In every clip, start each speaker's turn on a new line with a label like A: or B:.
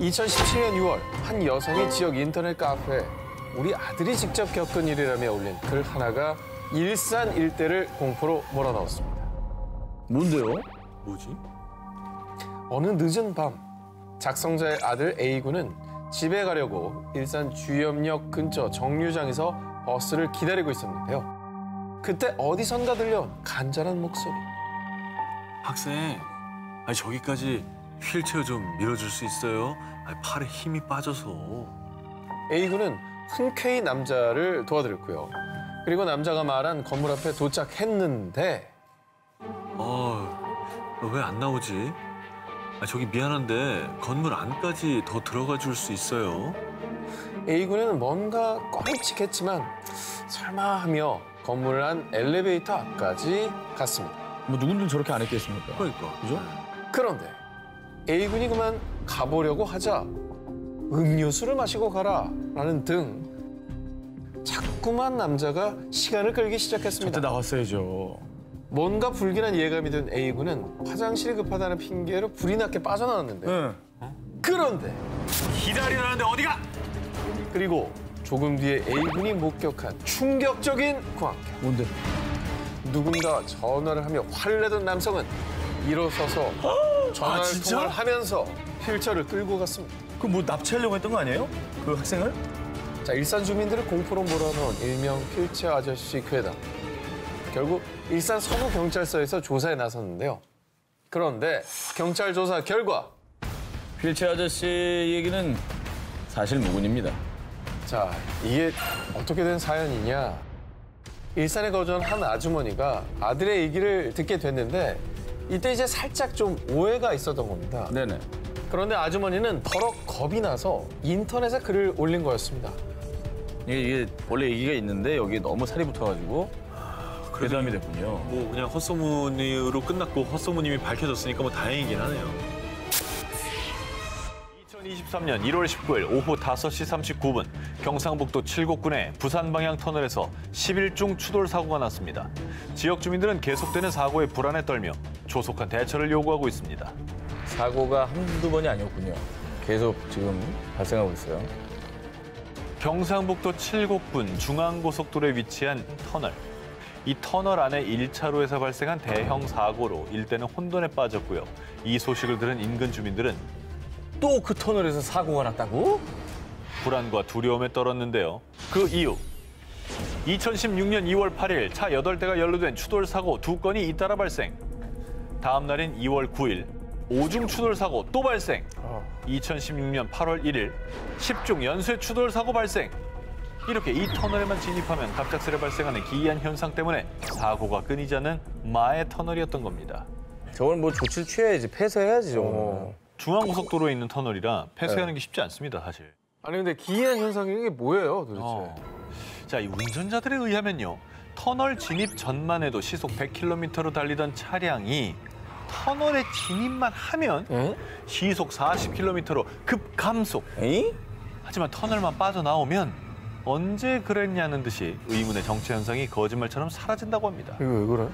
A: 2017년 6월 한 여성이 지역 인터넷 카페에 우리 아들이 직접 겪은 일이라며 올린 글 하나가 일산 일대를 공포로 몰아넣었습니다.
B: 뭔데요?
C: 뭐지?
A: 어느 늦은 밤 작성자의 아들 A군은 집에 가려고 일산 주염역 근처 정류장에서 버스를 기다리고 있었는데요. 그때 어디선가 들려온 간절한 목소리.
C: 학생, 저기까지 휠체어 좀 밀어줄 수 있어요? 팔에 힘이 빠져서.
A: A군은 흔쾌히 남자를 도와드렸고요. 그리고 남자가 말한 건물 앞에 도착했는데
C: 왜 안 나오지? 저기 미안한데 건물 안까지 더 들어가 줄 수 있어요?
A: A군은 뭔가 꺼림칙했지만 설마 하며 건물 안 엘리베이터 앞까지 갔습니다.
B: 뭐 누군들 저렇게 안 했겠습니까?
C: 그러니까.
B: 그죠?
A: 그런데 A군이 그만 가보려고 하자 음료수를 마시고 가라라는 등 자꾸만 남자가 시간을 끌기 시작했습니다.
B: 저때 나왔어야죠.
A: 뭔가 불길한 예감이 든 A군은 화장실이 급하다는 핑계로 불이 나게 빠져나왔는데
B: 네.
A: 그런데
C: 기다리라는데 어디가?
A: 그리고 조금 뒤에 A군이 목격한 충격적인 광경.
B: 뭔데?
A: 누군가 전화를 하며 화를 내던 남성은 일어서서 전화
B: 진짜?
A: 통화를 하면서 휠체어를 끌고 갔습니다.
B: 그 뭐 납치하려고 했던 거 아니에요? 그 학생을?
A: 자, 일산 주민들을 공포로 몰아넣은 일명 휠체어 아저씨 괴담. 결국 일산 서부경찰서에서 조사에 나섰는데요. 그런데 경찰 조사 결과
B: 휠체어 아저씨 얘기는 사실 무근입니다.
A: 자, 이게 어떻게 된 사연이냐. 일산에 거주한 한 아주머니가 아들의 얘기를 듣게 됐는데 이때 이제 살짝 좀 오해가 있었던 겁니다.
B: 네네.
A: 그런데 아주머니는 버럭 겁이 나서 인터넷에 글을 올린 거였습니다.
B: 이게 원래 얘기가 있는데 여기에 너무 살이 붙어가지고 괴담이 됐군요.
C: 뭐 그냥 헛소문으로 끝났고 헛소문임이 밝혀졌으니까 뭐 다행이긴 하네요. 2023년 1월 19일 오후 5시 39분 경상북도 칠곡군의 부산 방향 터널에서 11중 추돌 사고가 났습니다. 지역 주민들은 계속되는 사고에 불안에 떨며 조속한 대처를 요구하고 있습니다.
B: 사고가 한두 번이 아니었군요. 계속 지금 발생하고 있어요.
C: 경상북도 칠곡군 중앙고속도로에 위치한 터널. 이 터널 안에 1차로에서 발생한 대형 사고로 일대는 혼돈에 빠졌고요. 이 소식을 들은 인근 주민들은
B: 또 그 터널에서 사고가 났다고?
C: 불안과 두려움에 떨었는데요. 그 이유. 2016년 2월 8일 차 8대가 연루된 추돌 사고 2건이 잇따라 발생. 다음 날인 2월 9일 5중 추돌 사고 또 발생. 2016년 8월 1일 10중 연쇄 추돌 사고 발생. 이렇게 이 터널에만 진입하면 갑작스레 발생하는 기이한 현상 때문에 사고가 끊이지 않는 마의 터널이었던 겁니다.
B: 저건 뭐 조치를 취해야지. 폐쇄해야지 저거는.
C: 중앙고속도로에 있는 터널이라 폐쇄하는 게 쉽지 않습니다, 사실.
A: 아니 근데 기이한 현상이 이게 뭐예요 도대체?
C: 자, 이 운전자들에 의하면요. 터널 진입 전만 해도 시속 100km로 달리던 차량이 터널에 진입만 하면 시속 40km로 급감속.
B: 에이?
C: 하지만 터널만 빠져나오면 언제 그랬냐는 듯이 의문의 정체 현상이 거짓말처럼 사라진다고 합니다.
A: 이거 왜 그래?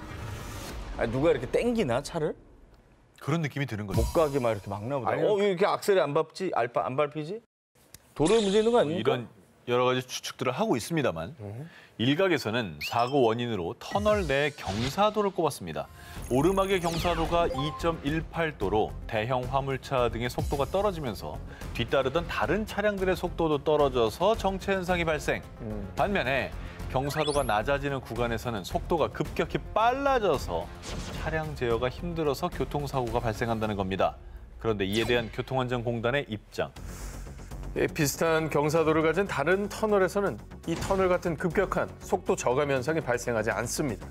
B: 아니, 누가 이렇게 땡기나 차를?
C: 그런 느낌이 드는 거죠.
B: 못 가게 막 이렇게 막나 보다.
A: 아니요.
B: 왜 이렇게 악셀이 안 밟지? 안 밟히지? 도로에 문제 있는 거 아닙니까?
C: 이런 여러 가지 추측들을 하고 있습니다만 일각에서는 사고 원인으로 터널 내 경사도를 꼽았습니다. 오르막의 경사도가 2.18도로 대형 화물차 등의 속도가 떨어지면서 뒤따르던 다른 차량들의 속도도 떨어져서 정체 현상이 발생. 반면에 경사도가 낮아지는 구간에서는 속도가 급격히 빨라져서 차량 제어가 힘들어서 교통사고가 발생한다는 겁니다. 그런데 이에 대한 교통안전공단의 입장.
A: 비슷한 경사도를 가진 다른 터널에서는 이 터널 같은 급격한 속도 저감 현상이 발생하지 않습니다.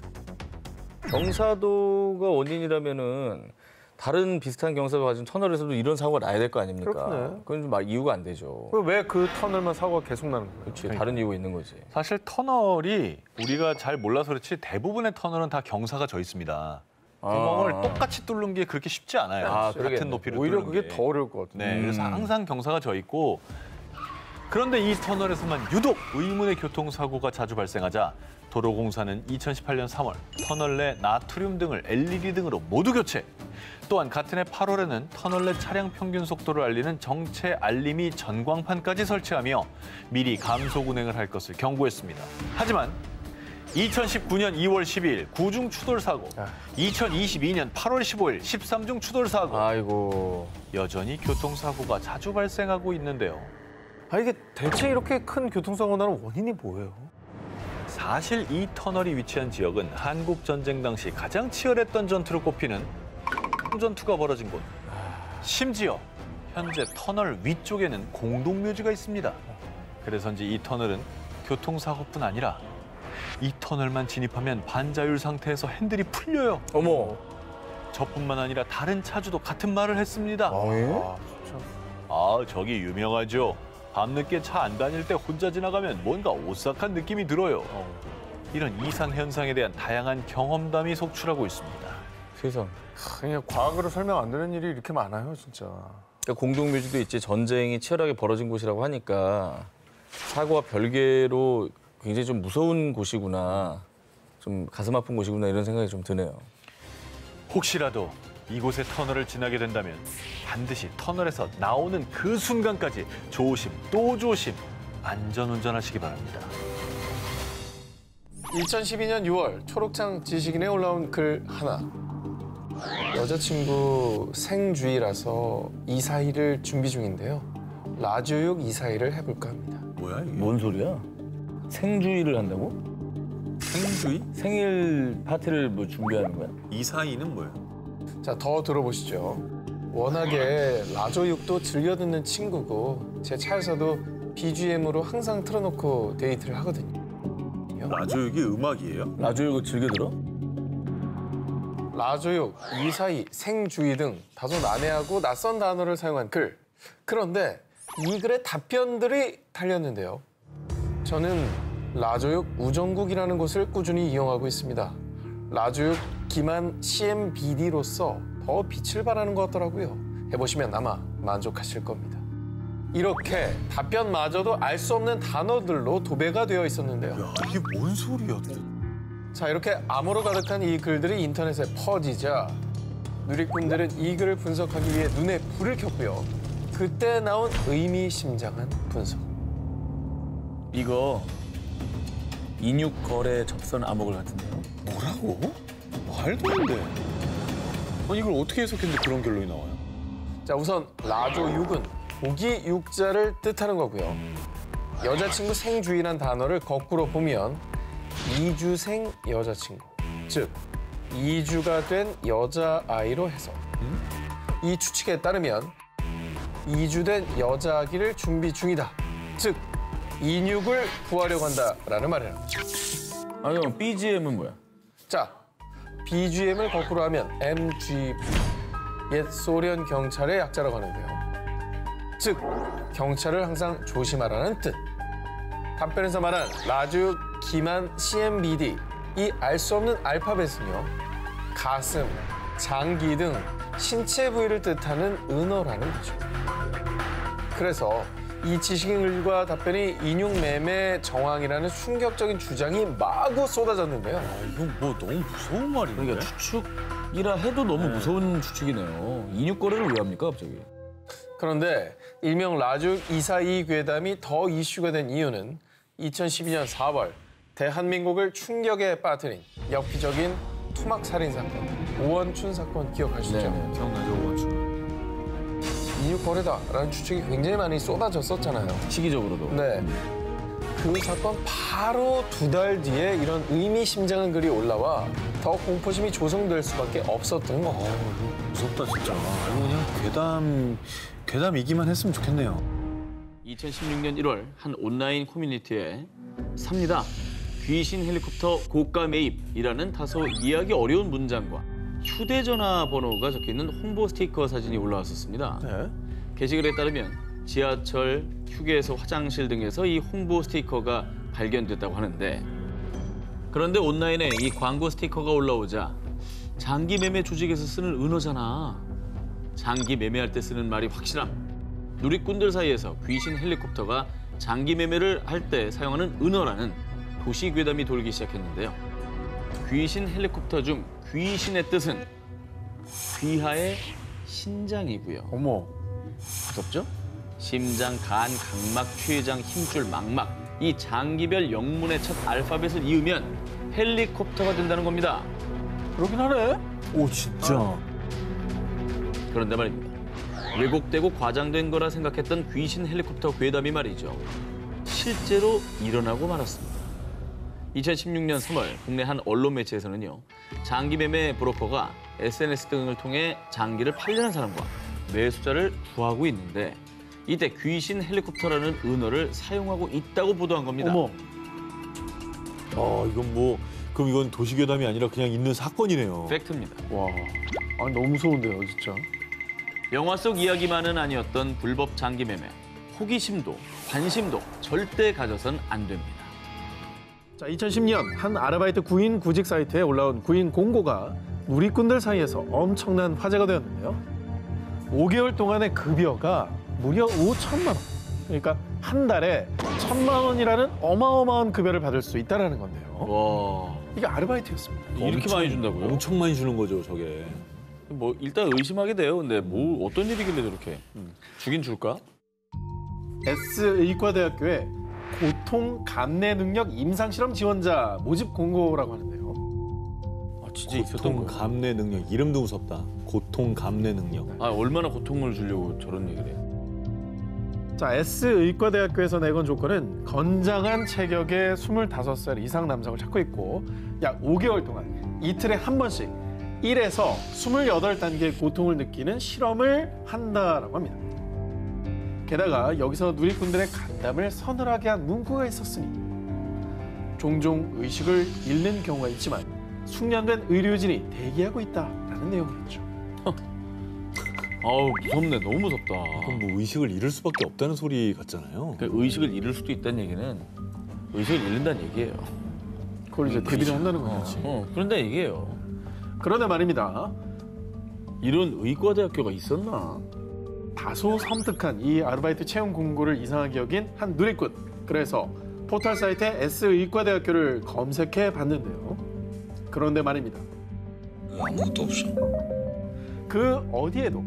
B: 경사도가 원인이라면은 다른 비슷한 경사도 가진 터널에서도 이런 사고가 나야 될 거 아닙니까?
A: 그렇구나.
B: 그건 좀 이유가 안 되죠.
A: 왜 그 터널만 사고가 계속 나는 거예요?
B: 그렇지, 다른 이유가 있는 거지.
C: 사실 터널이 우리가 잘 몰라서 그렇지 대부분의 터널은 다 경사가 져 있습니다. 구멍을 똑같이 뚫는 게 그렇게 쉽지 않아요.
B: 아,
C: 같은
B: 그러겠네.
C: 높이를
A: 오히려
C: 뚫는
A: 그게
C: 게.
A: 더 어려울 것 같아요.
C: 네, 그래서 항상 경사가 져 있고 그런데 이 터널에서만 유독 의문의 교통사고가 자주 발생하자 도로공사는 2018년 3월 터널 내 나트륨 등을 LED 등으로 모두 교체. 또한 같은 해 8월에는 터널 내 차량 평균 속도를 알리는 정체 알림이 전광판까지 설치하며 미리 감속 운행을 할 것을 경고했습니다. 하지만 2019년 2월 12일 구중 추돌 사고, 2022년 8월 15일 13중 추돌 사고.
B: 아이고.
C: 여전히 교통사고가 자주 발생하고 있는데요.
A: 이게 대체 이렇게 큰 교통사고 나는 원인이 뭐예요?
C: 사실 이 터널이 위치한 지역은 한국 전쟁 당시 가장 치열했던 전투로 꼽히는 전투가 벌어진 곳. 심지어 현재 터널 위쪽에는 공동묘지가 있습니다. 그래서인지 이 터널은 교통사고뿐 아니라 이 터널만 진입하면 반자율 상태에서 핸들이 풀려요.
B: 어머.
C: 저뿐만 아니라 다른 차주도 같은 말을 했습니다. 저기 유명하죠. 밤늦게 차 안 다닐 때 혼자 지나가면 뭔가 오싹한 느낌이 들어요. 이런 이상 현상에 대한 다양한 경험담이 속출하고 있습니다.
B: 세상.
A: 그냥 과학으로 설명 안 되는 일이 이렇게 많아요, 진짜.
B: 그러니까 공동묘지도 있지 전쟁이 치열하게 벌어진 곳이라고 하니까 사고와 별개로 굉장히 좀 무서운 곳이구나. 좀 가슴 아픈 곳이구나 이런 생각이 좀 드네요.
C: 혹시라도 이곳의 터널을 지나게 된다면 반드시 터널에서 나오는 그 순간까지 조심 또 조심 안전운전하시기 바랍니다.
A: 2012년 6월 초록창 지식인에 올라온 글 하나. 여자친구 생주의라서 이사일을 준비 중인데요. 라조육 이사일을 해볼까 합니다.
C: 뭐야 이게?
B: 뭔 소리야? 생주의를 한다고?
C: 생주의?
B: 생일 파티를 뭐 준비하는 거야?
C: 이사이는 뭐야?
A: 자, 더 들어보시죠. 워낙에 라조육도 즐겨 듣는 친구고 제 차에서도 BGM으로 항상 틀어놓고 데이트를 하거든요.
C: 라조육이 음악이에요?
B: 라조육을 즐겨 들어?
A: 라조육, 이사이, 생주의 등 다소 난해하고 낯선 단어를 사용한 글. 그런데 이 글에 답변들이 달렸는데요. 저는 라조육 우정국이라는 곳을 꾸준히 이용하고 있습니다. 라조육 기만 CMBD로서 더 빛을 발하는 것 같더라고요. 해보시면 아마 만족하실 겁니다. 이렇게 답변마저도 알 수 없는 단어들로 도배가 되어 있었는데요.
C: 야, 이게 뭔 소리야?
A: 자, 이렇게 암호로 가득한 이 글들이 인터넷에 퍼지자 누리꾼들은 이 글을 분석하기 위해 눈에 불을 켰고요. 그때 나온 의미심장한 분석.
B: 이거 인육 거래 접선 암호글 같은데요.
C: 뭐라고? 말도 안 돼. 아니 이걸 어떻게 해석했는데 그런 결론이 나와요?
A: 자, 우선 라조육은 고기 육자를 뜻하는 거고요. 여자친구 생주의란 단어를 거꾸로 보면 이주생 여자친구, 즉 이주가 된 여자아이로 해석. 이 추측에 따르면 이주된 여자아기를 준비 중이다. 즉 인육을 구하려고 한다라는 말이라는 거죠.
B: 아니 그럼 BGM은 뭐야?
A: 자, BGM을 거꾸로 하면 MGV, 옛 소련 경찰의 약자라고 하는데요. 즉, 경찰을 항상 조심하라는 뜻. 답변에서 말한 라조육 기만 CMBD, 이 알 수 없는 알파벳은요, 가슴, 장기 등 신체 부위를 뜻하는 은어라는 거죠. 그래서 이 지식인글과 답변이 인육 매매 정황이라는 충격적인 주장이 마구 쏟아졌는데요.
C: 이건 뭐 너무 무서운 말인데?
B: 그러니까 추측이라 해도 너무 무서운 추측이네요. 인육 거래를 왜 합니까 갑자기?
A: 그런데 일명 라조육 이사이 괴담이 더 이슈가 된 이유는 2012년 4월 대한민국을 충격에 빠뜨린 엽기적인 토막 살인 사건, 오원춘 사건 기억하시죠?
B: 네네.
C: 기억나죠, 오원춘?
A: 인육 거래다라는 추측이 굉장히 많이 쏟아졌었잖아요.
B: 시기적으로도.
A: 네. 그 사건 바로 2달 뒤에 이런 의미심장한 글이 올라와 더 공포심이 조성될 수밖에 없었던 겁니다.
C: 무섭다 진짜. 이거 그냥 괴담이기만 했으면 좋겠네요.
B: 2016년 1월 한 온라인 커뮤니티에 삽니다. 귀신 헬리콥터 고가 매입이라는 다소 이해하기 어려운 문장과 휴대전화 번호가 적혀있는 홍보 스티커 사진이 올라왔었습니다.
A: 네.
B: 게시글에 따르면 지하철, 휴게소, 화장실 등에서 이 홍보 스티커가 발견됐다고 하는데 그런데 온라인에 이 광고 스티커가 올라오자 장기 매매 조직에서 쓰는 은어잖아. 장기 매매할 때 쓰는 말이 확실함. 누리꾼들 사이에서 귀신 헬리콥터가 장기 매매를 할 때 사용하는 은어라는 도시 괴담이 돌기 시작했는데요. 귀신 헬리콥터 중 귀신의 뜻은 귀하의 신장이고요.
A: 어머.
B: 무섭죠? 심장, 간, 각막, 췌장, 힘줄, 망막. 이 장기별 영문의 첫 알파벳을 이으면 헬리콥터가 된다는 겁니다.
A: 그러긴 하네.
C: 오, 진짜.
B: 그런데 말입니다. 왜곡되고 과장된 거라 생각했던 귀신 헬리콥터 괴담이 말이죠. 실제로 일어나고 말았습니다. 2016년 3월 국내 한 언론 매체에서는요. 장기 매매 브로커가 SNS 등을 통해 장기를 팔려는 사람과 매수자를 구하고 있는데 이때 귀신 헬리콥터라는 은어를 사용하고 있다고 보도한 겁니다.
A: 어머.
C: 이건 뭐 그럼 이건 도시괴담이 아니라 그냥 있는 사건이네요.
B: 팩트입니다.
A: 와. 아니 너무 무서운데요, 진짜.
B: 영화 속 이야기만은 아니었던 불법 장기 매매. 호기심도 관심도 절대 가져선 안 됩니다.
A: 자, 2010년 한 아르바이트 구인 구직 사이트에 올라온 구인 공고가 누리꾼들 사이에서 엄청난 화제가 되었는데요. 5개월 동안의 급여가 무려 5천만 원. 그러니까 한 달에 1,000만 원이라는 어마어마한 급여를 받을 수 있다는 건데요.
B: 와,
A: 이게 아르바이트였습니다.
B: 이렇게 많이 준다고요?
C: 엄청 많이 주는 거죠, 저게.
B: 뭐 일단 의심하게 돼요. 근데 뭐 어떤 일이길래 저렇게 주긴 줄까?
A: S의과대학교의 고통 감내 능력 임상 실험 지원자 모집 공고라고 하는데요.
B: 아, 진짜 있었던
C: 고통
B: 거예요?
C: 감내 능력. 이름도 무섭다. 고통 감내 능력.
B: 아, 얼마나 고통을 주려고 저런 얘기를 해?
A: 자, S의과대학교에서 내건 조건은 건장한 체격의 25살 이상 남성을 찾고 있고 약 5개월 동안 이틀에 한 번씩 1에서 28단계의 고통을 느끼는 실험을 한다라고 합니다. 게다가 여기서 누리꾼들의 간담을 서늘하게 한 문구가 있었으니 종종 의식을 잃는 경우가 있지만 숙련된 의료진이 대기하고 있다라는 내용이었죠.
B: 아우, 무섭네. 너무 무섭다.
C: 그럼 뭐 의식을 잃을 수밖에 없다는 소리 같잖아요.
B: 그러니까 의식을 잃을 수도 있다는 얘기는 의식을 잃는다는 얘기예요.
A: 그걸 이제 대비를 한다는 거죠.
B: 그런데 얘기예요.
A: 그런데 말입니다.
B: 이런 의과대학교가 있었나?
A: 다소 섬뜩한 이 아르바이트 채용 공고를 이상하게 여긴 한 누리꾼. 그래서 포털 사이트에 S의과대학교를 검색해 봤는데요. 그런데 말입니다.
D: 아무것도 없어.
A: 그 어디에도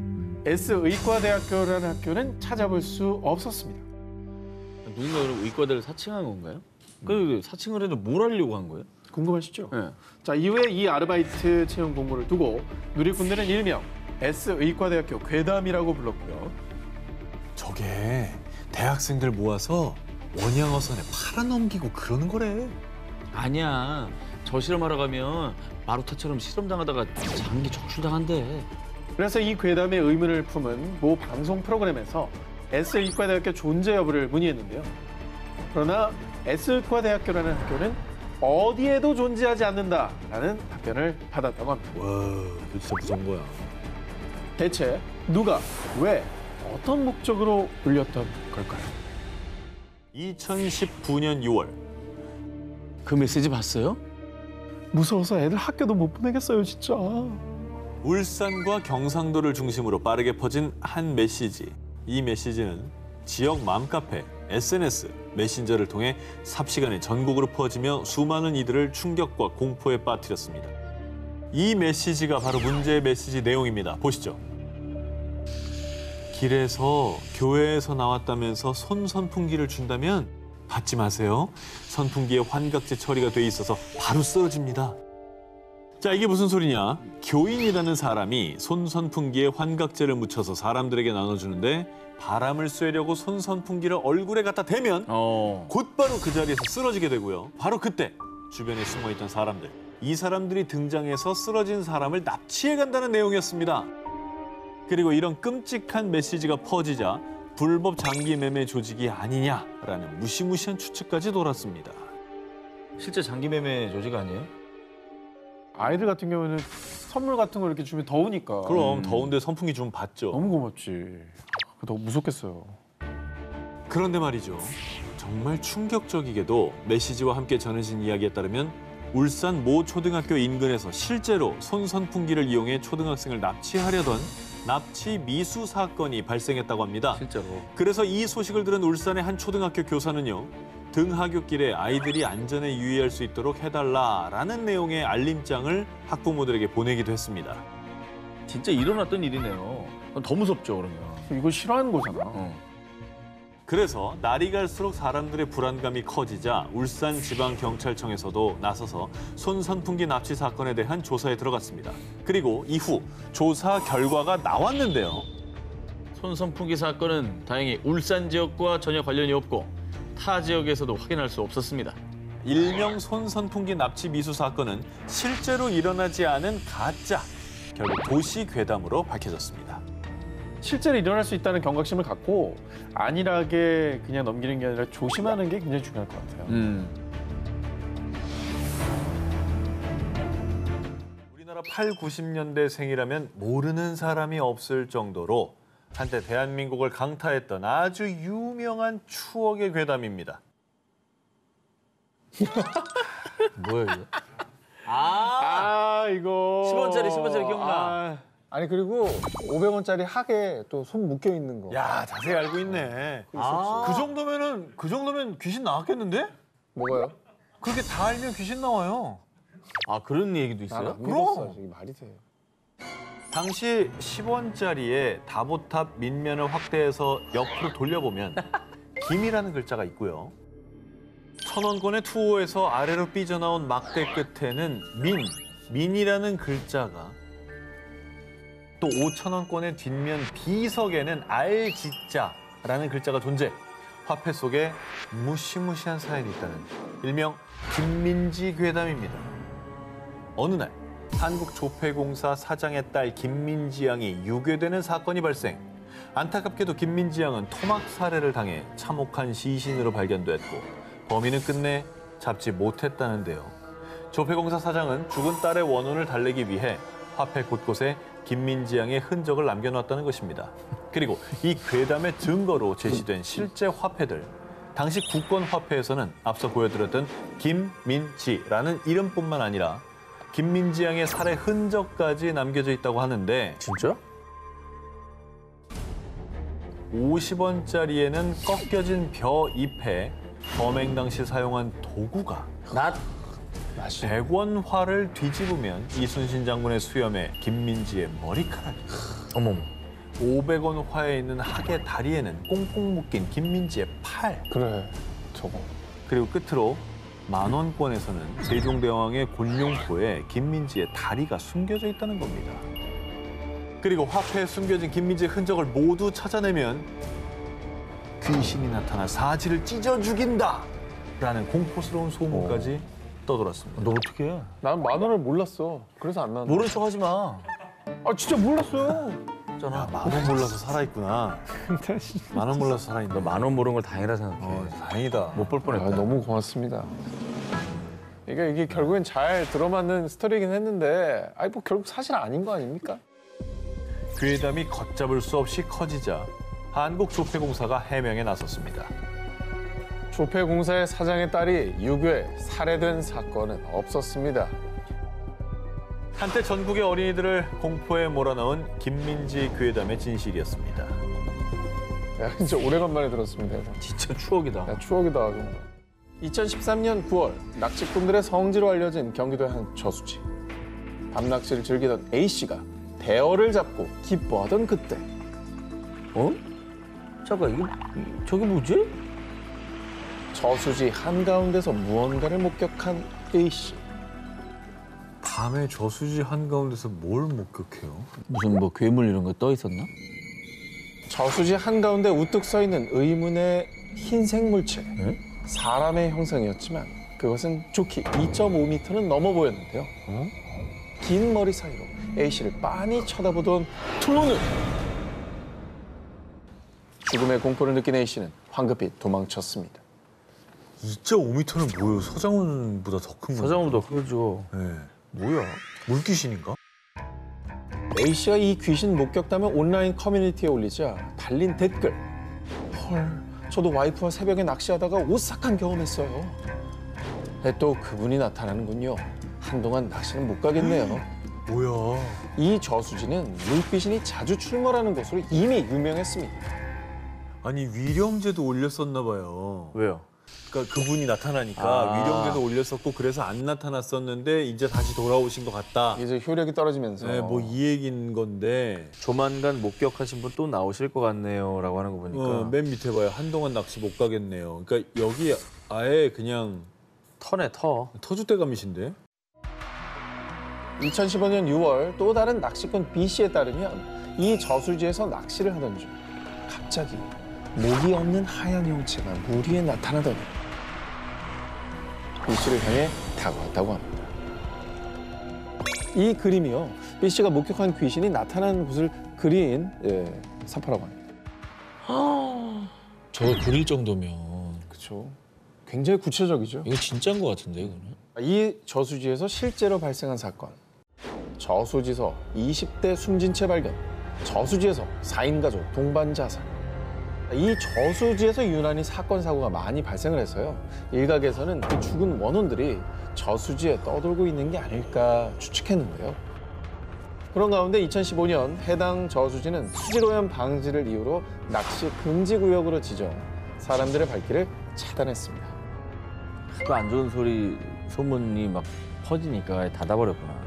A: S의과대학교라는 학교는 찾아볼 수 없었습니다.
B: 누군가 그럼 의과대를 사칭한 건가요? 그 사칭을 해도 뭘 하려고 한 거예요?
A: 궁금하시죠?
B: 네.
A: 자, 이후에 이 아르바이트 채용 공고를 두고 누리꾼들은 일명 S의과대학교 괴담이라고 불렀고요.
C: 저게 대학생들 모아서 원양어선에 팔아넘기고 그러는 거래.
B: 아니야. 저 실험하러 가면 마루타처럼 실험당하다가 장기 적출당한대.
A: 그래서 이 괴담의 의문을 품은 모 방송 프로그램에서 S의과대학교 존재 여부를 문의했는데요. 그러나 S의과대학교라는 학교는 어디에도 존재하지 않는다라는 답변을 받았다고 합니다.
C: 와, 이거 진짜 무서운 거야.
A: 대체 누가, 왜, 어떤 목적으로 불렸던 걸까요?
C: 2019년 6월
B: 그 메시지 봤어요?
A: 무서워서 애들 학교도 못 보내겠어요, 진짜.
C: 울산과 경상도를 중심으로 빠르게 퍼진 한 메시지. 이 메시지는 지역 맘카페, SNS, 메신저를 통해 삽시간에 전국으로 퍼지며 수많은 이들을 충격과 공포에 빠뜨렸습니다. 이 메시지가 바로 문제의 메시지 내용입니다. 보시죠. 길에서 교회에서 나왔다면서 선풍기를 준다면 받지 마세요. 선풍기에 환각제 처리가 돼 있어서 바로 쓰러집니다. 자, 이게 무슨 소리냐? 교인이라는 사람이 선풍기에 환각제를 묻혀서 사람들에게 나눠주는데 바람을 쐬려고 선풍기를 얼굴에 갖다 대면 곧바로 그 자리에서 쓰러지게 되고요. 바로 그때 주변에 숨어있던 사람들, 이 사람들이 등장해서 쓰러진 사람을 납치해 간다는 내용이었습니다. 그리고 이런 끔찍한 메시지가 퍼지자 불법 장기 매매 조직이 아니냐라는 무시무시한 추측까지 돌았습니다.
B: 실제 장기 매매 조직 아니에요?
A: 아이들 같은 경우에는 선물 같은 거 이렇게 주면 더우니까.
C: 그럼 더운데 선풍기 좀 받죠.
A: 너무 고맙지. 더 무섭겠어요.
C: 그런데 말이죠. 정말 충격적이게도 메시지와 함께 전해진 이야기에 따르면 울산 모 초등학교 인근에서 실제로 선풍기를 이용해 초등학생을 납치하려던 납치 미수 사건이 발생했다고 합니다.
B: 실제로.
C: 그래서 이 소식을 들은 울산의 한 초등학교 교사는요. 등하굣길에 아이들이 안전에 유의할 수 있도록 해달라라는 내용의 알림장을 학부모들에게 보내기도 했습니다.
B: 진짜 일어났던 일이네요. 더 무섭죠, 그러면.
A: 이거 싫어하는 거잖아.
C: 그래서 날이 갈수록 사람들의 불안감이 커지자 울산지방경찰청에서도 나서서 손선풍기 납치 사건에 대한 조사에 들어갔습니다. 그리고 이후 조사 결과가 나왔는데요.
B: 손선풍기 사건은 다행히 울산 지역과 전혀 관련이 없고 타 지역에서도 확인할 수 없었습니다.
C: 일명 손선풍기 납치 미수 사건은 실제로 일어나지 않은 가짜, 결국 도시 괴담으로 밝혀졌습니다.
A: 실제로 일어날 수 있다는 경각심을 갖고 안일하게 그냥 넘기는 게 아니라 조심하는 게 굉장히 중요할 것 같아요.
C: 우리나라 8, 90년대생이라면 모르는 사람이 없을 정도로 한때 대한민국을 강타했던 아주 유명한 추억의 괴담입니다.
B: 뭐예요, 이거?
A: 이거
B: 10원짜리 기억나.
E: 아니 그리고 500원짜리 하게 또 손 묶여 있는 거.
C: 야, 자세히 알고 있네. 그 정도면 귀신 나왔겠는데?
E: 뭐가요?
C: 그렇게 다 알면 귀신 나와요.
B: 아, 그런 얘기도
E: 나는
B: 있어요?
E: 안 믿었어. 이게 말이 돼.
C: 당시 10원짜리에 다보탑 밑면을 확대해서 옆으로 돌려보면 김이라는 글자가 있고요. 1000원권의 투호에서 아래로 삐져나온 막대 끝에는 민이라는 글자가, 또 5000원권의 뒷면 비석에는 알지자라는 글자가 존재, 화폐 속에 무시무시한 사연이 있다는 일명 김민지 괴담입니다. 어느 날 한국조폐공사 사장의 딸 김민지 양이 유괴되는 사건이 발생. 안타깝게도 김민지 양은 토막 살해를 당해 참혹한 시신으로 발견됐고 범인은 끝내 잡지 못했다는데요. 조폐공사 사장은 죽은 딸의 원혼을 달래기 위해 화폐 곳곳에 김민지 양의 흔적을 남겨놨다는 것입니다. 그리고 이 괴담의 증거로 제시된 실제 화폐들. 당시 국권 화폐에서는 앞서 보여드렸던 김민지라는 이름뿐만 아니라 김민지 양의 살해 흔적까지 남겨져 있다고 하는데,
B: 진짜?
C: 50원짜리에는 꺾여진 벼 잎에 범행 당시 사용한 도구가, 100원화를 뒤집으면 이순신 장군의 수염에 김민지의 머리카락이,
B: 어머머.
C: 500원화에 있는 학의 다리에는 꽁꽁 묶인 김민지의 팔,
E: 그래. 저거.
C: 그리고 끝으로 10,000원권에서는 세종대왕의 곤룡포에 김민지의 다리가 숨겨져 있다는 겁니다. 그리고 화폐에 숨겨진 김민지의 흔적을 모두 찾아내면 귀신이 나타나 사지를 찢어 죽인다라는 공포스러운 소문까지 떠돌았습니다.
B: 너 어떻게 해?
E: 난 10,000원을 몰랐어. 그래서 안 나왔는데.
B: 모른 척 하지 마.
E: 진짜 몰랐어요.
C: 야, 10,000원 몰라서 살아있구나. 10,000원 몰라서 살아있네.
B: 너 10,000원 모른 걸 다행이라 생각해.
C: 다행이다.
B: 못 볼 뻔했다.
E: 너무 고맙습니다.
A: 이게 결국엔 잘 들어맞는 스토리이긴 했는데 뭐 결국 사실 아닌 거 아닙니까?
C: 괴담이 걷잡을 수 없이 커지자 한국조폐공사가 해명에 나섰습니다.
A: 조폐공사의 사장의 딸이 유괴, 살해된 사건은 없었습니다.
C: 한때 전국의 어린이들을 공포에 몰아넣은 김민지 괴담의 진실이었습니다.
A: 야, 진짜 오래간만에 들었습니다. 이거.
B: 진짜 추억이다.
A: 야, 추억이다. 2013년 9월 낚시꾼들의 성지로 알려진 경기도의 한 저수지. 밤낚시를 즐기던 A씨가 대어를 잡고 기뻐하던 그때
B: 어? 잠깐, 저게 뭐지?
A: 저수지 한가운데서 무언가를 목격한 A씨.
C: 밤에 저수지 한가운데서 뭘 목격해요?
B: 무슨 뭐 괴물 이런 거 떠 있었나?
A: 저수지 한가운데 우뚝 서 있는 의문의 흰색 물체. 사람의 형상이었지만 그것은 좋기 2.5m는 넘어 보였는데요. 긴 머리 사이로 A씨를 빤히 쳐다보던 두 눈! 죽음의 공포를 느낀 A씨는 황급히 도망쳤습니다.
C: 2.5m는 뭐예요? 서장훈보다 더 큰 건가?
B: 서장훈보다 크죠.
C: 네. 뭐야? 물귀신인가?
A: A씨가 이 귀신 목격담을 온라인 커뮤니티에 올리자 달린 댓글. 헐, 저도 와이프와 새벽에 낚시하다가 오싹한 경험했어요. 또 그분이 나타나는군요. 한동안 낚시는 못 가겠네요.
E: 뭐야?
A: 이 저수지는 물귀신이 자주 출몰하는 곳으로 이미 유명했습니다.
C: 아니 위령제도 올렸었나 봐요.
B: 왜요?
C: 그러니까 그분이 나타나니까 위령제도 올렸었고 그래서 안 나타났었는데 이제 다시 돌아오신 것 같다.
A: 이제 효력이 떨어지면서
C: 네, 뭐 이 얘기인 건데
B: 조만간 목격하신 분 또 나오실 것 같네요라고 하는 거 보니까
C: 맨 밑에 봐요. 한동안 낚시 못 가겠네요. 그러니까 여기 아예 그냥
B: 터네 터.
C: 터줏대감이신데?
A: 2015년 6월 또 다른 낚시꾼 B 씨에 따르면 이 저수지에서 낚시를 하던 중 갑자기 목이 없는 하얀 형체가 물 위에 나타나더니 B 씨를 향해 다가왔다고 합니다. 이 그림이요, B 씨가 목격한 귀신이 나타나는 곳을 그린 사파라고 합니다.
F: 저거 그릴 정도면
A: 그렇죠. 굉장히 구체적이죠.
F: 이거 진짜인 것 같은데 이거는.
A: 이 저수지에서 실제로 발생한 사건. 저수지서 20대 숨진 채 발견. 저수지에서 4인 가족 동반 자살. 이 저수지에서 유난히 사건 사고가 많이 발생을 해서요. 일각에서는 그 죽은 원혼들이 저수지에 떠돌고 있는 게 아닐까 추측했는데요. 그런 가운데 2015년 해당 저수지는 수질오염 방지를 이유로 낚시 금지 구역으로 지정, 사람들의 발길을 차단했습니다.
B: 그 안 좋은 소문이 막 퍼지니까 닫아버렸구나.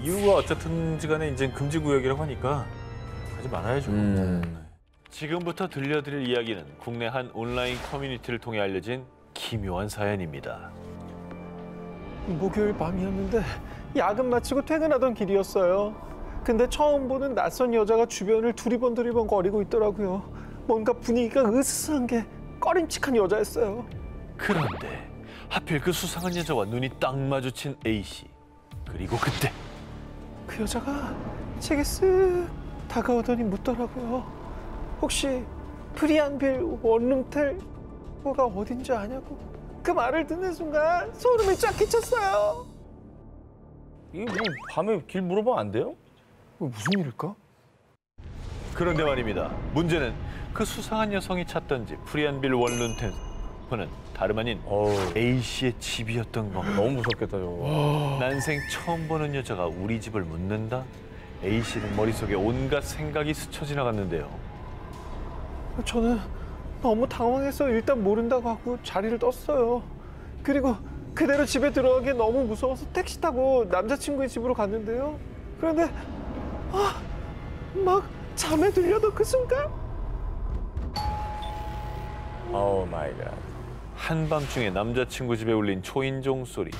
C: 이유가 어쨌든지 간에 이제 금지구역이라고 하니까 가지 말아야죠. 지금부터 들려드릴 이야기는 국내 한 온라인 커뮤니티를 통해 알려진 기묘한 사연입니다.
A: 목요일 밤이었는데 야근 마치고 퇴근하던 길이었어요. 근데 처음 보는 낯선 여자가 주변을 두리번 거리고 있더라고요. 뭔가 분위기가 으스스한 게 꺼림칙한 여자였어요.
C: 그런데 하필 그 수상한 여자와 눈이 딱 마주친 A씨. 그리고 그때
A: 그 여자가 제게 쓱 다가오더니 묻더라고요. 혹시 프리안빌 원룸텔 가 어딘지 아냐고. 그 말을 듣는 순간 소름이 쫙 끼쳤어요.
B: 이게 뭐 밤에 길 물어보면 안 돼요?
A: 무슨 일일까?
C: 그런데 말입니다. 문제는 그 수상한 여성이 찾던 집 프리안빌 원룸템프는 다름 아닌 A씨의 집이었던 겁니다.
B: 너무 무섭겠다 저거.
C: 난생 처음 보는 여자가 우리 집을 묻는다? A씨는 머릿속에 온갖 생각이 스쳐 지나갔는데요.
A: 저는 너무 당황해서 일단 모른다고 하고 자리를 떴어요. 그리고 그대로 집에 들어가기 너무 무서워서 택시 타고 남자친구의 집으로 갔는데요. 그런데 막 잠에 들려도 그 순간
B: 오 마이 갓.
C: 한밤중에 남자친구 집에 울린 초인종 소리.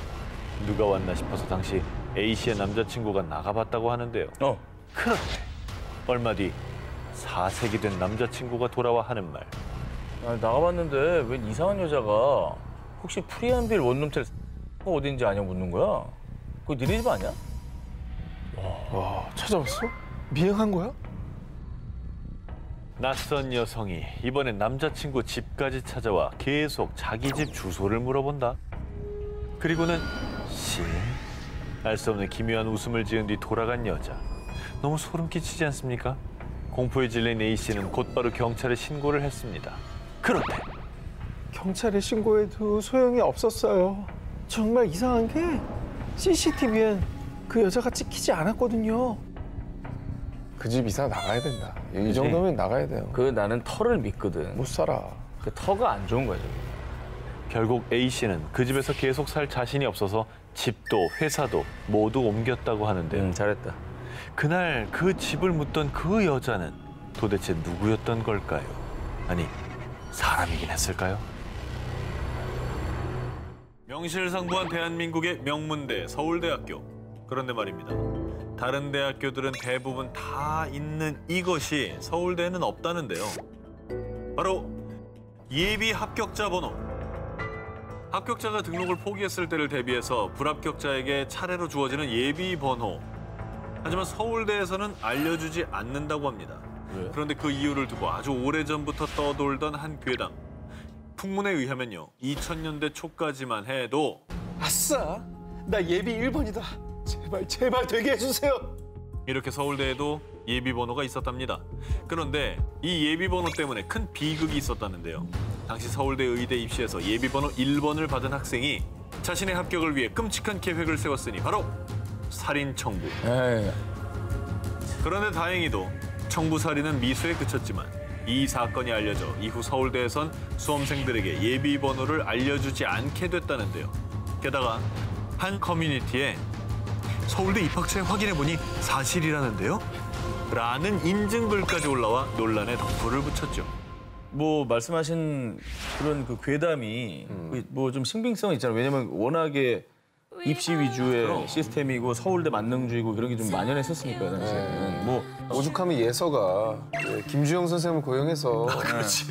C: 누가 왔나 싶어서 당시 A씨의 남자친구가 나가봤다고 하는데요. 그런데 얼마 뒤 사색이 된 남자친구가 돌아와 하는 말.
B: 나가봤는데 웬 이상한 여자가 혹시 프리안빌 원룸텔 어딘지 아냐 묻는 거야? 그거 니네 집 아니야?
A: 와, 찾아왔어? 미행한 거야?
C: 낯선 여성이 이번엔 남자친구 집까지 찾아와 계속 자기 집 주소를 물어본다. 그리고는 알 수 없는 기묘한 웃음을 지은 뒤 돌아간 여자. 너무 소름 끼치지 않습니까? 공포에 질린 A씨는 곧바로 경찰에 신고를 했습니다. 그런데
A: 경찰에 신고해도 소용이 없었어요. 정말 이상한 게 CCTV엔 그 여자가 찍히지 않았거든요. 그 집 이사 나가야 된다. 이 정도면 나가야 돼요.
B: 그 나는 터를 믿거든.
A: 못 살아.
B: 그 터가 안 좋은 거야 저거.
C: 결국 A씨는 그 집에서 계속 살 자신이 없어서 집도 회사도 모두 옮겼다고 하는데요.
B: 잘했다.
C: 그날 그 집을 묻던 그 여자는 도대체 누구였던 걸까요? 아니, 사람이긴 했을까요? 명실상부한 대한민국의 명문대 서울대학교. 그런데 말입니다. 다른 대학교들은 대부분 다 있는 이것이 서울대에는 없다는데요. 바로 예비 합격자 번호. 합격자가 등록을 포기했을 때를 대비해서 불합격자에게 차례로 주어지는 예비 번호. 하지만 서울대에서는 알려주지 않는다고 합니다.
B: 왜?
C: 그런데 그 이유를 두고 아주 오래전부터 떠돌던 한 괴담. 풍문에 의하면요. 2000년대 초까지만 해도
A: 아싸! 나 예비 1번이다. 제발 되게 해주세요.
C: 이렇게 서울대에도 예비번호가 있었답니다. 그런데 이 예비번호 때문에 큰 비극이 있었다는데요. 당시 서울대 의대 입시에서 예비번호 1번을 받은 학생이 자신의 합격을 위해 끔찍한 계획을 세웠으니 바로 살인 청부.
B: 에이.
C: 그런데 다행히도 청부 살인은 미수에 그쳤지만 이 사건이 알려져 이후 서울대에선 수험생들에게 예비 번호를 알려주지 않게 됐다는데요. 게다가 한 커뮤니티에 서울대 입학처에 확인해보니 사실이라는데요? 라는 인증글까지 올라와 논란에 덩굴을 붙였죠.
B: 뭐 말씀하신 그런 그 괴담이 뭐 좀 신빙성이 있잖아요. 왜냐면 워낙에 입시 위주의 시스템이고 서울대 만능주의고 그런 게 좀 만연했었으니까요, 당시에는. 뭐
A: 오죽하면 예서가 김주영 선생님을 고용해서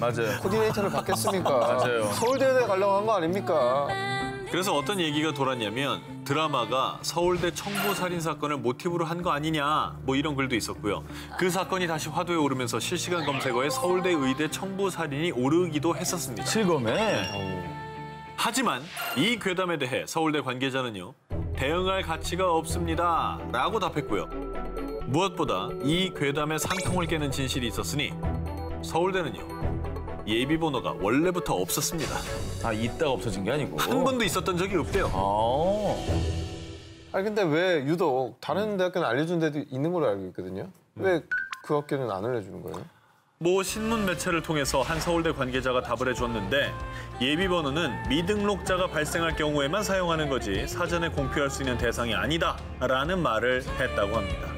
B: 맞아요.
A: 코디네이터를 받겠습니까?
B: 맞아요.
A: 서울대에 가려고 한 거 아닙니까?
C: 그래서 어떤 얘기가 돌았냐면 드라마가 서울대 청부 살인 사건을 모티브로 한 거 아니냐 뭐 이런 글도 있었고요. 그 사건이 다시 화두에 오르면서 실시간 검색어에 서울대 의대 청부 살인이 오르기도 했었습니다.
B: 실검에
C: 하지만 이 괴담에 대해 서울대 관계자는요. 대응할 가치가 없습니다 라고 답했고요. 무엇보다 이 괴담에 산통을 깨는 진실이 있었으니 서울대는요. 예비번호가 원래부터 없었습니다.
B: 아 있다가 없어진 게 아니고
C: 한 번도 있었던 적이 없대요.
A: 아니 근데 왜 유독 다른 대학교는 알려준 데도 있는 걸로 알고 있거든요. 왜 그 학교는 안 알려주는 거예요?
C: 모 신문 매체를 통해서 한 서울대 관계자가 답을 해줬는데 예비번호는 미등록자가 발생할 경우에만 사용하는 거지 사전에 공표할 수 있는 대상이 아니다라는 말을 했다고 합니다.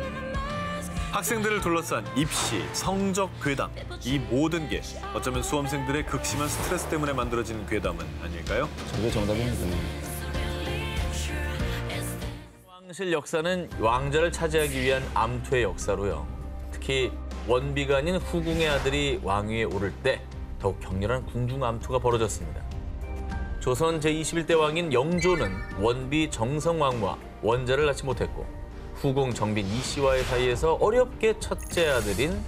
C: 학생들을 둘러싼 입시, 성적 괴담, 이 모든 게 어쩌면 수험생들의 극심한 스트레스 때문에 만들어지는 괴담은 아닐까요?
B: 저게 정답입니다. 왕실 역사는 왕자를 차지하기 위한 암투의 역사로요. 특히 원비가 아닌 후궁의 아들이 왕위에 오를 때 더욱 격렬한 궁중 암투가 벌어졌습니다. 조선 제21대 왕인 영조는 원비 정성왕과 원자를 낳지 못했고 후궁 정빈 이씨와의 사이에서 어렵게 첫째 아들인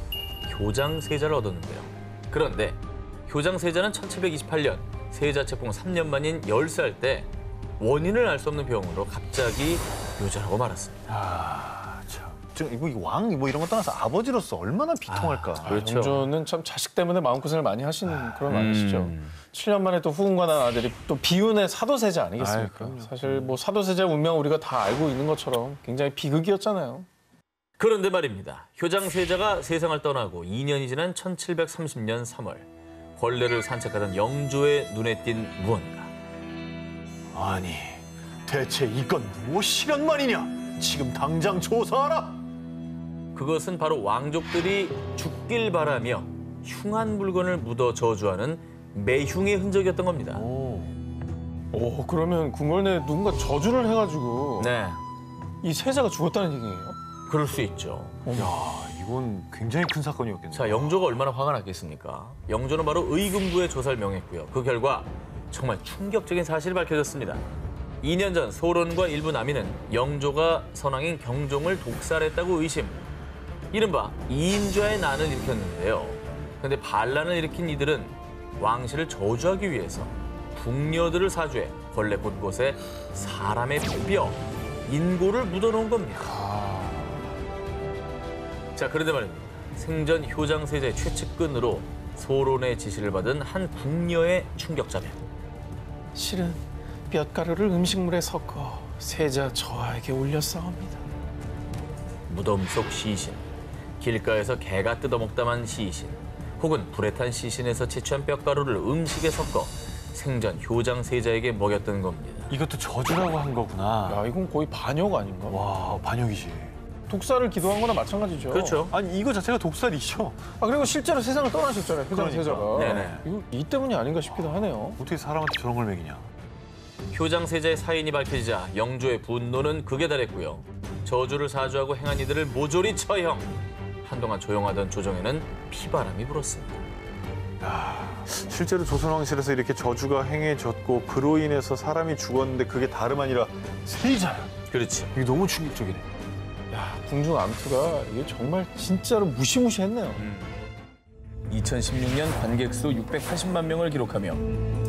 B: 효장세자를 얻었는데요. 그런데 효장세자는 1728년 세자 책봉 3년 만인 10살 때 원인을 알 수 없는 병으로 갑자기 요절하고 말았습니다.
E: 이거 왕 뭐 이런 거 떠나서 아버지로서 얼마나 비통할까.
B: 그렇죠.
E: 영조는 참 자식 때문에 마음고생을 많이 하신 그런 아저씨죠. 7년 만에 또 후궁과 난 아들이 또 비운의 사도세자 아니겠습니까? 사실 뭐 사도세자 운명 우리가 다 알고 있는 것처럼 굉장히 비극이었잖아요.
B: 그런데 말입니다. 효장세자가 세상을 떠나고 2년이 지난 1730년 3월 권례를 산책하던 영조의 눈에 띈 무언가.
G: 아니, 대체 이건 무엇이란 말이냐? 지금 당장 조사하라!
B: 그것은 바로 왕족들이 죽길 바라며 흉한 물건을 묻어 저주하는 매흉의 흔적이었던 겁니다.
E: 오, 그러면 궁궐 내에 누군가 저주를 해가지고
B: 네,
E: 이 세자가 죽었다는 얘기예요?
B: 그럴 수 있죠.
G: 이건 굉장히 큰 사건이었겠네요.
B: 자, 영조가 얼마나 화가 났겠습니까? 영조는 바로 의금부에 조사를 명했고요. 그 결과 정말 충격적인 사실이 밝혀졌습니다. 2년 전 소론과 일부 남인은 영조가 선왕인 경종을 독살했다고 의심. 이른바 이인좌의 난을 일으켰는데요. 그런데 반란을 일으킨 이들은 왕실을 저주하기 위해서 궁녀들을 사주해 권례 곳곳에 사람의 뼈, 인고를 묻어놓은 겁니다. 자, 그런데 말입니다. 생전 효장세자의 최측근으로 소론의 지시를 받은 한 궁녀의 충격자변.
E: 실은 뼛가루를 음식물에 섞어 세자 저하에게 올렸사옵니다.
B: 무덤 속 시신, 길가에서 개가 뜯어먹다만 시신, 혹은 불에 탄 시신에서 채취한 뼈가루를 음식에 섞어 생전 효장세자에게 먹였던 겁니다.
G: 이것도 저주라고 한 거구나.
E: 야, 이건 거의 반역 아닌가?
G: 와, 반역이지.
E: 독살을 기도한 거나 마찬가지죠.
B: 그렇죠.
G: 아니, 이거 자체가 독살이죠.
E: 아, 그리고 실제로 세상을 떠나셨잖아요, 효장세자가.
B: 네네.
E: 이거 이 때문이 아닌가 싶기도 하네요.
G: 어떻게 사람한테 저런 걸 먹이냐.
B: 효장세자의 사인이 밝혀지자 영조의 분노는 극에 달했고요. 저주를 사주하고 행한 이들을 모조리 처형. 한동안 조용하던 조정에는 피바람이 불었습니다.
G: 실제로 조선왕실에서 이렇게 저주가 행해졌고 그로 인해서 사람이 죽었는데 그게 다름 아니라 세자야.
B: 그렇지.
G: 이게 너무 충격적이네.
E: 야, 궁중 암투가 이게 정말 진짜로 무시무시했네요.
B: 2016년 관객 수 680만 명을 기록하며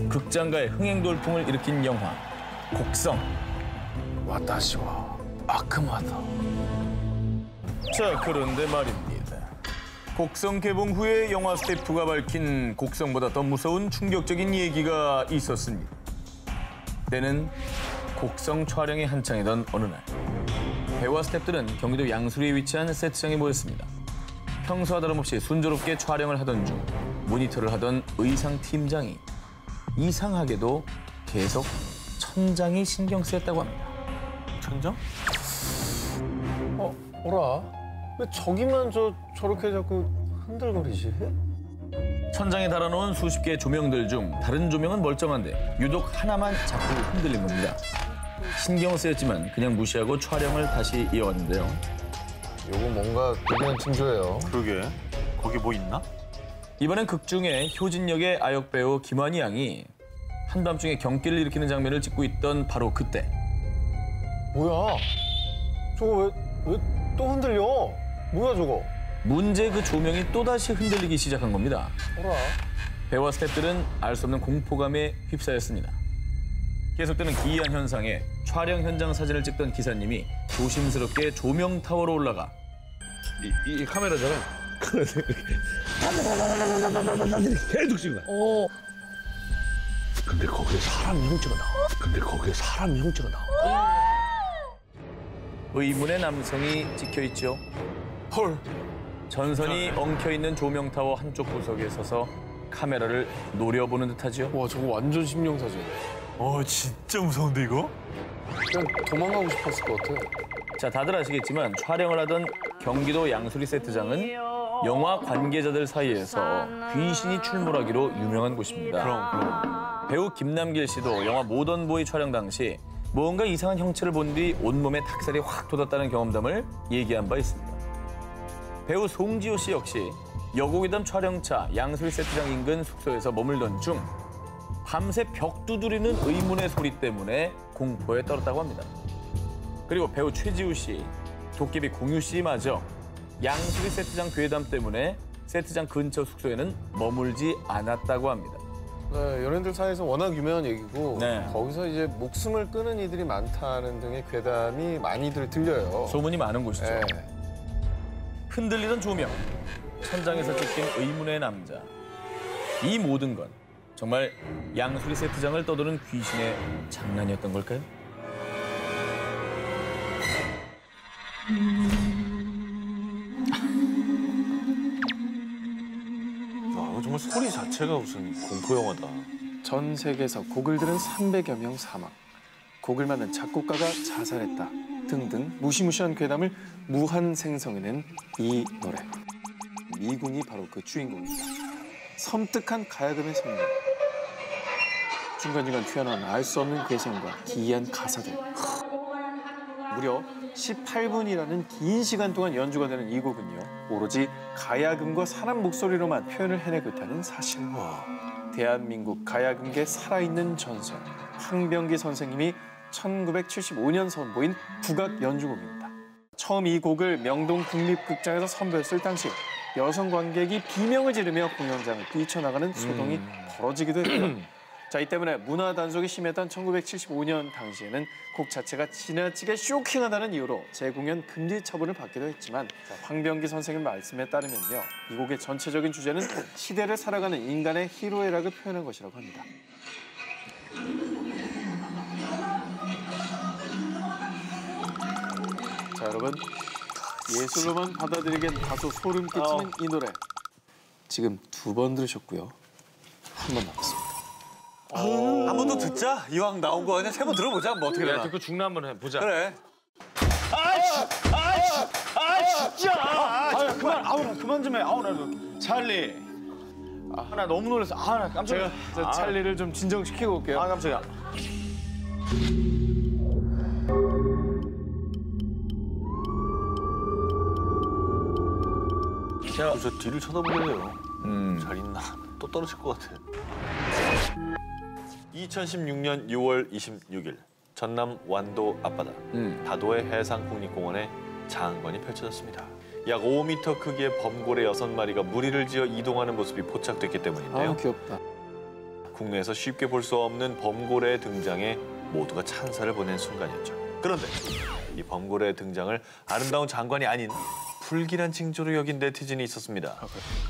B: 극장가의 흥행 돌풍을 일으킨 영화 곡성.
E: 와타시와 아크마다.
B: 자, 그런데 말입니다. 곡성 개봉 후에 영화 스태프가 밝힌 곡성보다 더 무서운 충격적인 얘기가 있었습니다. 때는 곡성 촬영이 한창이던 어느 날 배우와 스태프들은 경기도 양수리에 위치한 세트장에 모였습니다. 평소와 다름없이 순조롭게 촬영을 하던 중 모니터를 하던 의상팀장이 이상하게도 계속 천장이 신경 쓰였다고 합니다.
C: 천장?
A: 뭐라? 왜 저기만 저렇게 자꾸 흔들거리지?
B: 천장에 달아놓은 수십 개의 조명들 중 다른 조명은 멀쩡한데 유독 하나만 자꾸 흔들린 겁니다. 신경 쓰였지만 그냥 무시하고 촬영을 다시 이어갔는데요.
A: 요거 뭔가 대단한 징조예요.
C: 그러게. 거기 뭐 있나?
B: 이번엔 극 중에 효진 역의 아역 배우 김환희 양이 한밤중에 경기를 일으키는 장면을 찍고 있던 바로 그때
A: 뭐야? 저거 왜 또 흔들려? 뭐야 저거?
B: 문제 그 조명이 또다시 흔들리기 시작한 겁니다.
A: 뭐라?
B: 배우와 스태프들은 알 수 없는 공포감에 휩싸였습니다. 계속되는 기이한 현상에 촬영 현장 사진을 찍던 기사님이 조심스럽게 조명 타워로 올라가
F: 이 카메라잖아. 계속 찍어. 근데 거기에 사람 형체가 나와.
B: 의문의 남성이 찍혀있죠. 헐. 전선이 엉켜있는 조명 타워 한쪽 구석에 서서 카메라를 노려보는 듯하죠.
A: 와 저거 완전 심령사진.
C: 진짜 무서운데 이거?
A: 그냥 도망가고 싶었을 것 같아.
B: 자, 다들 아시겠지만 촬영을 하던 경기도 양수리 세트장은 영화 관계자들 사이에서 귀신이 출몰하기로 유명한 곳입니다.
C: 그럼.
B: 배우 김남길 씨도 영화 모던보이 촬영 당시 뭔가 이상한 형체를 본 뒤 온몸에 닭살이 확 돋았다는 경험담을 얘기한 바 있습니다. 배우 송지효 씨 역시 여고괴담 촬영차 양수리 세트장 인근 숙소에서 머물던 중 밤새 벽 두드리는 의문의 소리 때문에 공포에 떨었다고 합니다. 그리고 배우 최지우 씨, 도깨비 공유 씨마저 양수리 세트장 괴담 때문에 세트장 근처 숙소에는 머물지 않았다고 합니다.
A: 네, 연예인들 사이에서 워낙 유명한 얘기고
B: 네.
A: 거기서 이제 목숨을 끊은 이들이 많다는 등의 괴담이 많이들 들려요.
B: 소문이 많은 곳이죠.
A: 네.
B: 흔들리던 조명, 천장에서 찍힌 의문의 남자. 이 모든 건 정말 양수리 세트장을 떠도는 귀신의 장난이었던 걸까요?
C: 정말 소리 자체가 무슨 공포 영화다.
A: 전 세계에서 곡을 들은 300여 명 사망, 곡을 만든 작곡가가 자살했다 등등 무시무시한 괴담을 무한 생성해낸 이 노래. 미궁이 바로 그 주인공입니다. 섬뜩한 가야금의 성능, 중간중간 튀어나온 알 수 없는 괴성과 기이한 가사들. 무려 18분이라는 긴 시간 동안 연주가 되는 이 곡은요, 오로지 가야금과 사람 목소리로만 표현을 해내고 있다는 사실. 대한민국 가야금계 살아있는 전설 황병기 선생님이 1975년 선보인 국악 연주곡입니다. 처음 이 곡을 명동 국립극장에서 선보였을 당시 여성 관객이 비명을 지르며 공연장을 뛰쳐나가는 소동이 벌어지기도 했고요. 자, 이 때문에 문화 단속이 심했던 1975년 당시에는 곡 자체가 지나치게 쇼킹하다는 이유로 재공연 금지 처분을 받기도 했지만, 황병기 선생님 말씀에 따르면요, 이 곡의 전체적인 주제는 시대를 살아가는 인간의 희로애락을 표현한 것이라고 합니다. 자, 여러분, 예술로만 받아들이기엔 다소 소름 끼치는 이 노래 지금 2번 들으셨고요. 한 번 남았습니다.
C: 한 번 더 듣자. 이왕 나온 거 그냥 3번 들어보자. 뭐 어떻게 되나.
E: 듣고 죽나 한번 해보자.
C: 그래.
E: 그만 좀 해. 나 찰리. 나 너무 놀랐어. 나 깜짝이야.
A: 제가 찰리를 좀 진정시키고 올게요.
E: 깜짝이야.
C: 저 뒤를 쳐다보네요. 잘 있나? 또 떨어질 것 같아. 2016년 6월 26일 전남 완도 앞바다 다도해 해상국립공원에 장관이 펼쳐졌습니다. 약 5m 크기의 범고래 6마리가 무리를 지어 이동하는 모습이 포착됐기 때문인데요.
A: 귀엽다.
C: 국내에서 쉽게 볼 수 없는 범고래의 등장에 모두가 찬사를 보낸 순간이었죠. 그런데 이 범고래의 등장을 아름다운 장관이 아닌 불길한 징조로 여긴 네티즌이 있었습니다.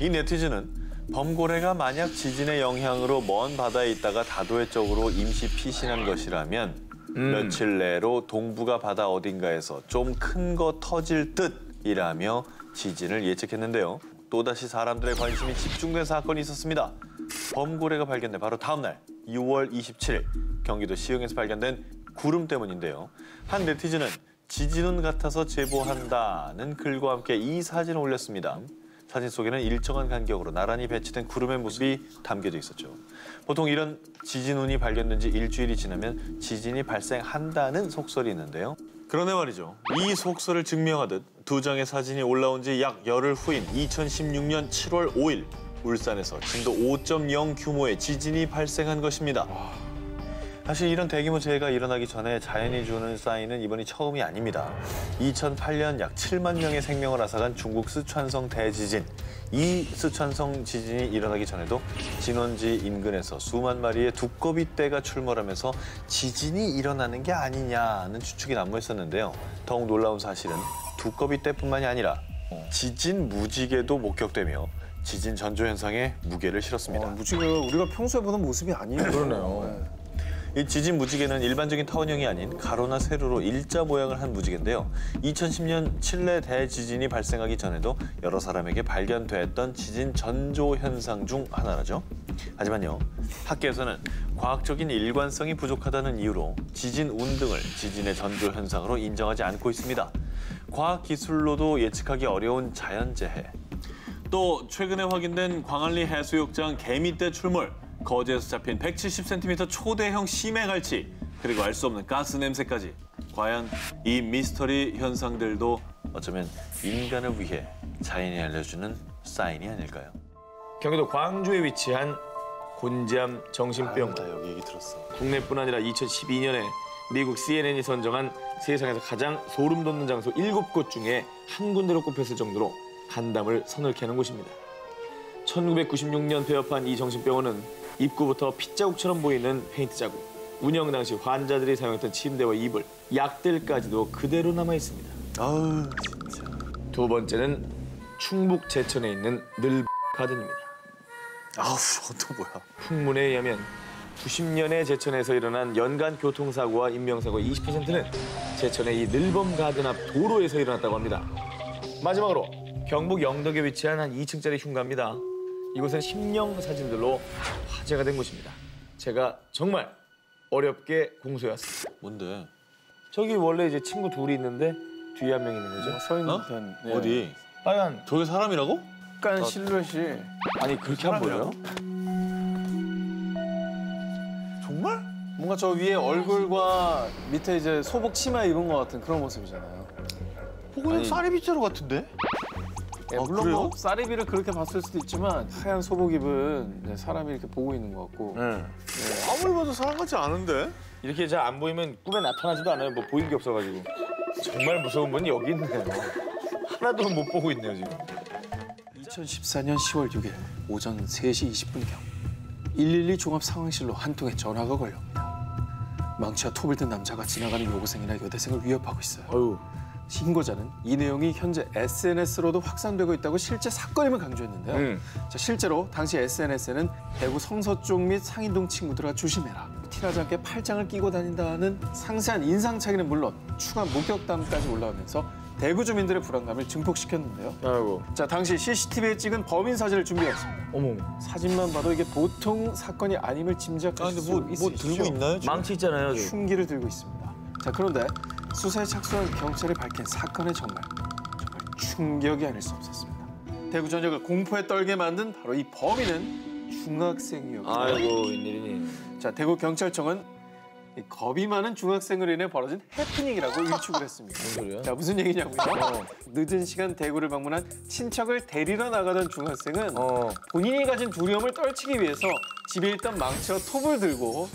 C: 이 네티즌은 범고래가 만약 지진의 영향으로 먼 바다에 있다가 다도해 쪽으로 임시 피신한 것이라면
G: 며칠 내로 동북아 바다 어딘가에서 좀 큰 거 터질 듯이라며 지진을 예측했는데요. 또다시 사람들의 관심이 집중된 사건이 있었습니다. 범고래가 발견된 바로 다음 날 6월 27일 경기도 시흥에서 발견된 구름 때문인데요. 한 네티즌은 지진운 같아서 제보한다는 글과 함께 이 사진을 올렸습니다. 사진 속에는 일정한 간격으로 나란히 배치된 구름의 모습이 담겨져 있었죠. 보통 이런 지진운이 발견된 지 일주일이 지나면 지진이 발생한다는 속설이 있는데요. 그런데 말이죠. 이 속설을 증명하듯 두 장의 사진이 올라온 지 약 열흘 후인 2016년 7월 5일 울산에서 진도 5.0 규모의 지진이 발생한 것입니다. 사실 이런 대규모 재해가 일어나기 전에 자연이 주는 사인은 이번이 처음이 아닙니다. 2008년 약 7만 명의 생명을 앗아간 중국 쓰촨성 대지진. 이 쓰촨성 지진이 일어나기 전에도 진원지 인근에서 수만 마리의 두꺼비떼가 출몰하면서 지진이 일어나는 게 아니냐는 추측이 난무했었는데요. 더욱 놀라운 사실은 두꺼비떼뿐만이 아니라 지진 무지개도 목격되며 지진 전조 현상에 무게를 실었습니다.
A: 무지개가 우리가 평소에 보는 모습이 아니에요.
E: 그러네요.
G: 이 지진 무지개는 일반적인 타원형이 아닌 가로나 세로로 일자 모양을 한 무지개인데요. 2010년 칠레 대지진이 발생하기 전에도 여러 사람에게 발견됐던 지진 전조 현상 중 하나라죠. 하지만요, 학계에서는 과학적인 일관성이 부족하다는 이유로 지진 운 등을 지진의 전조 현상으로 인정하지 않고 있습니다. 과학 기술로도 예측하기 어려운 자연재해. 또 최근에 확인된 광안리 해수욕장 개미떼 출몰. 거제에서 잡힌 170cm 초대형 심해갈치, 그리고 알 수 없는 가스 냄새까지. 과연 이 미스터리 현상들도 어쩌면 인간을 위해 자연이 알려주는 사인이 아닐까요?
E: 경기도 광주에 위치한 곤지암 정신병원.
G: 나 여기 얘기 들었어.
E: 국내뿐 아니라 2012년에 미국 CNN이 선정한 세상에서 가장 소름 돋는 장소 7곳 중에 한 군데로 꼽혔을 정도로 간담을 서늘케 하는 곳입니다. 1996년 폐업한 이 정신병원은 입구부터 핏자국처럼 보이는 페인트 자국, 운영 당시 환자들이 사용했던 침대와 이불, 약들까지도 그대로 남아 있습니다.
G: 아우 진짜.
E: 두 번째는 충북 제천에 있는 늘 가든입니다.
G: 아우 또 뭐야?
E: 풍문에 의하면 90년에 제천에서 일어난 연간 교통사고와 인명사고의 20%는 제천의 이 늘범 가든 앞 도로에서 일어났다고 합니다. 마지막으로 경북 영덕에 위치한 한 2층짜리 흉가입니다. 이곳은 심령 사진들로 화제가 된 곳입니다. 제가 정말 어렵게 공소해왔습니다.
G: 뭔데?
E: 저기 원래 이제 친구 둘이 있는데 뒤에 한 명 있는 거죠.
A: 서 있는 듯한
G: 어디?
E: 빨간
G: 저게 사람이라고?
A: 약간 실루엣이
E: 아니 그렇게 안 보여요?
G: 정말?
A: 뭔가 저 위에 얼굴과 밑에 이제 소복 치마 입은 것 같은 그런 모습이잖아요.
G: 그냥 쌀이빗자루 같은데?
A: 예, 물론 뭐 쌀이비를 그렇게 봤을 수도 있지만 하얀 소복 입은 이제 사람이 이렇게 보고 있는 것 같고.
G: 아무리 봐도 사람 같지 않은데?
E: 이렇게 잘 안 보이면 꿈에 나타나지도 않아요. 뭐 보이는 게 없어가지고. 정말 무서운 분이 여기 있네요. 하나도 못 보고 있네요 지금.
A: 2014년 10월 6일 오전 3시 20분경 112 종합 상황실로 한 통의 전화가 걸려옵니다. 망치와 톱을 든 남자가 지나가는 여고생이나 여대생을 위협하고 있어요.
E: 어휴.
A: 신고자는 이 내용이 현재 SNS로도 확산되고 있다고 실제 사건임을 강조했는데요. 자, 실제로 당시 SNS에는 대구 성서쪽 및 상인동 친구들아 조심해라. 티나지 않게 팔짱을 끼고 다닌다는 상세한 인상착의는 물론 추가 목격담까지 올라오면서 대구 주민들의 불안감을 증폭시켰는데요.
E: 아이고.
A: 자, 당시 CCTV에 찍은 범인 사진을 준비했습니다.
E: 어머.
A: 사진만 봐도 이게 보통 사건이 아님을 짐작하실 수 있으시죠?
G: 들고 있나요? 지금?
E: 망치 있잖아요. 저.
A: 흉기를 들고 있습니다. 자, 그런데 수사에 착수한 경찰이 밝힌 사건의 정말 충격이 아닐 수 없었습니다. 대구 전역을 공포에 떨게 만든 바로 이 범인은 중학생이었고요.
E: 아이고 웬일이니.
A: 자, 대구 경찰청은 이 겁이 많은 중학생으로 인해 벌어진 해프닝이라고 일축을 했습니다.
E: 무슨 소리야?
A: 자, 무슨 얘기냐고요? 늦은 시간 대구를 방문한 친척을 데리러 나가던 중학생은 본인이 가진 두려움을 떨치기 위해서 집에 있던 망치와 톱을 들고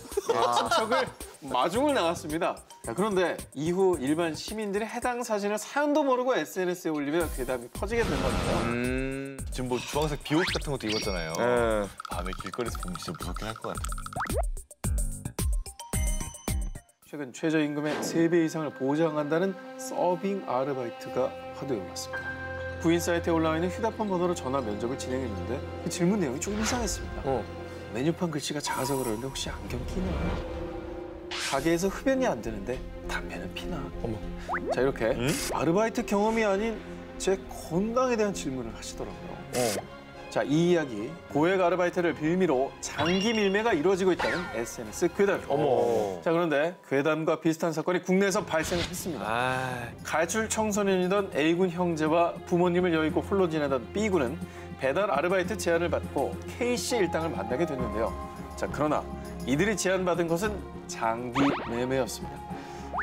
A: 친척을 마중을 나갔습니다. 자, 그런데 이후 일반 시민들이 해당 사진을 사연도 모르고 SNS에 올리며 괴담이 퍼지게 된 건데요.
G: 지금 뭐 주황색 비옷 같은 것도 입었잖아요.
E: 예.
G: 밤에 길거리에서 보면 진짜 무섭긴 할 것 같아.
A: 최근 최저임금의 3배 이상을 보장한다는 서빙 아르바이트가 화두에 올랐습니다. 부인 사이트에 올라와 있는 휴대폰 번호로 전화 면접을 진행했는데 그 질문 내용이 조금 이상했습니다. 메뉴판 글씨가 작아서 그러는데 혹시 안경 끼나요? 가게에서 흡연이 안 되는데 담배는 피나? 어머. 자, 이렇게 아르바이트 경험이 아닌 제 건강에 대한 질문을 하시더라고요. 자, 이 이야기 고액 아르바이트를 빌미로 장기 밀매가 이루어지고 있다는 SNS 괴담.
E: 어머.
A: 자, 그런데 괴담과 비슷한 사건이 국내에서 발생했습니다. 가출 청소년이던 A군 형제와 부모님을 여의고 홀로 지내던 B군은 배달 아르바이트 제안을 받고 K씨 일당을 만나게 됐는데요. 자, 그러나 이들이 제안받은 것은 장기 매매였습니다.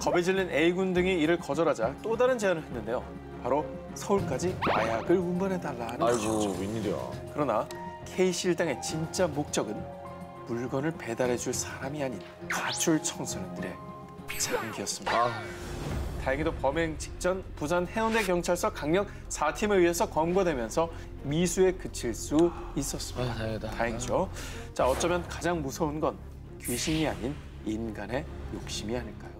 A: 겁에 질린 A군 등이 이를 거절하자 또 다른 제안을 했는데요. 바로 서울까지 마약을 운반해달라는 것이었죠.
E: 웬일이야.
A: 그러나 K씨 일당의 진짜 목적은 물건을 배달해줄 사람이 아닌 가출 청소년들의 장기였습니다. 다행히도 범행 직전 부산 해운대 경찰서 강력 4팀에 의해서 검거되면서 미수에 그칠 수 있었습니다.
B: 다행이다.
A: 다행이죠. 자, 어쩌면 가장 무서운 건 귀신이 아닌 인간의 욕심이 아닐까요?